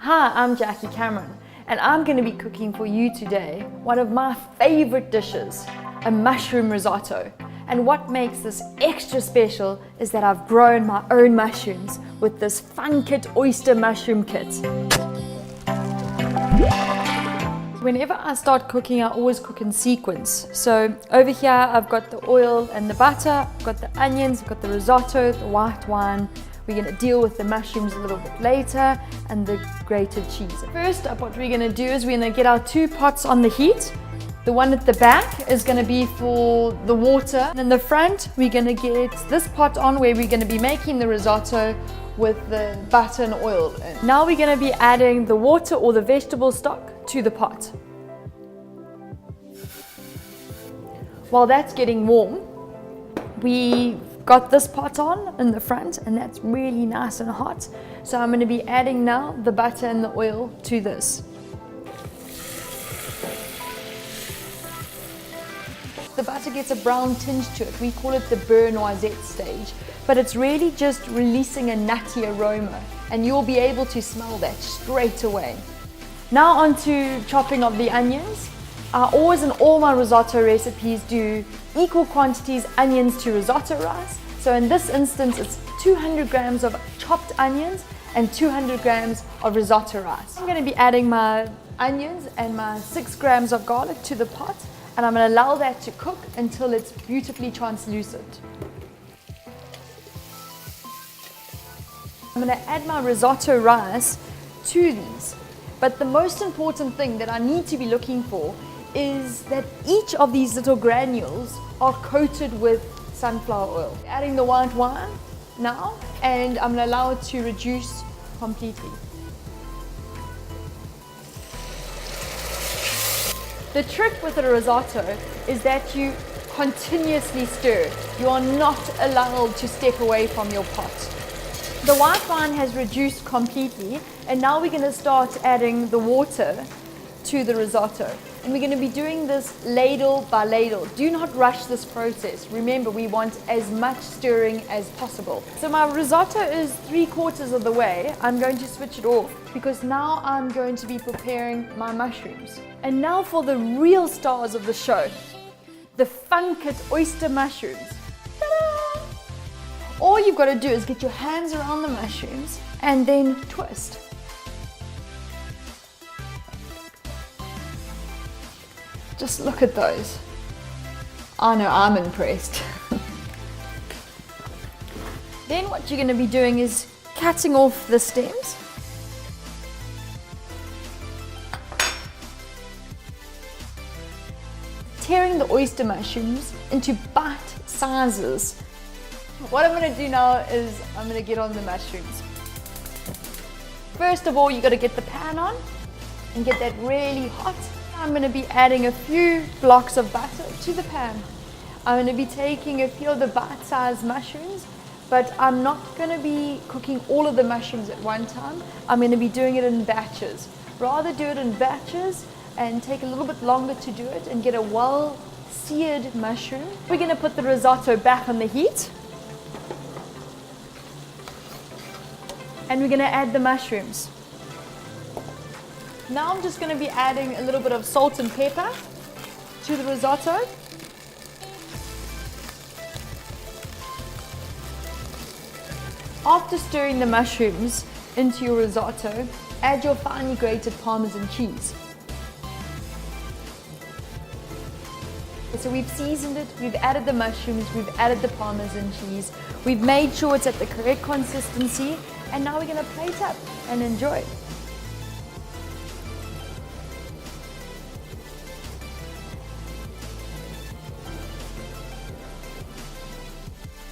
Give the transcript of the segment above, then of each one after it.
Hi, I'm Jackie Cameron, and I'm going to be cooking for you today one of my favorite dishes, a mushroom risotto. And what makes this extra special is that I've grown my own mushrooms with this Fungkit Oyster Mushroom kit. Whenever I start cooking, I always cook in sequence. So over here I've got the oil and the butter, I've got the onions, I've got the risotto, the white wine. We're going to deal with the mushrooms a little bit later and the grated cheese. First up, what we're going to do is we're going to get our 2 pots on the heat. The one at the back is going to be for the water. And in the front, we're going to get this pot on where we're going to be making the risotto with the butter and oil in. Now we're going to be adding the water or the vegetable stock to the pot. While that's getting warm, we got this pot on in the front and that's really nice and hot. So I'm going to be adding now the butter and the oil to this. The butter gets a brown tinge to it. We call it the beurre noisette stage, but it's really just releasing a nutty aroma and you'll be able to smell that straight away. Now on to chopping of the onions. I always in all my risotto recipes do equal quantities onions to risotto rice. So in this instance it's 200 grams of chopped onions and 200 grams of risotto rice. I'm going to be adding my onions and my 6 grams of garlic to the pot, and I'm going to allow that to cook until it's beautifully translucent. I'm going to add my risotto rice to these, but the most important thing that I need to be looking for is that each of these little granules are coated with sunflower oil. Adding the white wine now, and I'm going to allow it to reduce completely. The trick with a risotto is that you continuously stir. You are not allowed to step away from your pot. The white wine has reduced completely, and now we're going to start adding the water to the risotto. And we're going to be doing this ladle by ladle. Do not rush this process. Remember, we want as much stirring as possible. So my risotto is 3/4 of the way. I'm going to switch it off because now I'm going to be preparing my mushrooms. And now for the real stars of the show, the Fungkit Oyster Mushrooms. Ta-da! All you've got to do is get your hands around the mushrooms and then twist. Just look at those. I know I'm impressed. Then what you're going to be doing is cutting off the stems. Tearing the oyster mushrooms into bite sizes. What I'm going to do now is I'm going to get on the mushrooms. First of all, you got to get the pan on and get that really hot. I'm going to be adding a few blocks of butter to the pan. I'm going to be taking a few of the bite-sized mushrooms, but I'm not going to be cooking all of the mushrooms at one time. I'm going to be doing it in batches. Rather do it in batches and take a little bit longer to do it and get a well-seared mushroom. We're going to put the risotto back on the heat. And we're going to add the mushrooms. Now I'm just going to be adding a little bit of salt and pepper to the risotto. After stirring the mushrooms into your risotto, add your finely grated Parmesan cheese. So we've seasoned it, we've added the mushrooms, we've added the Parmesan cheese, we've made sure it's at the correct consistency, and now we're going to plate up and enjoy.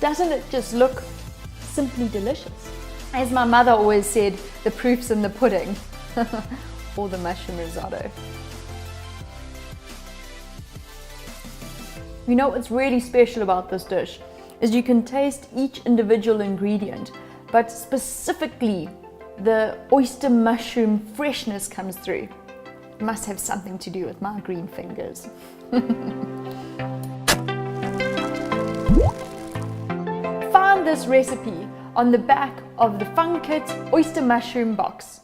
Doesn't it just look simply delicious? As my mother always said, the proof's in the pudding, or the mushroom risotto. You know what's really special about this dish is you can taste each individual ingredient, but specifically the oyster mushroom freshness comes through. It must have something to do with my green fingers. Find this recipe on the back of the Fungkit Oyster Mushroom box.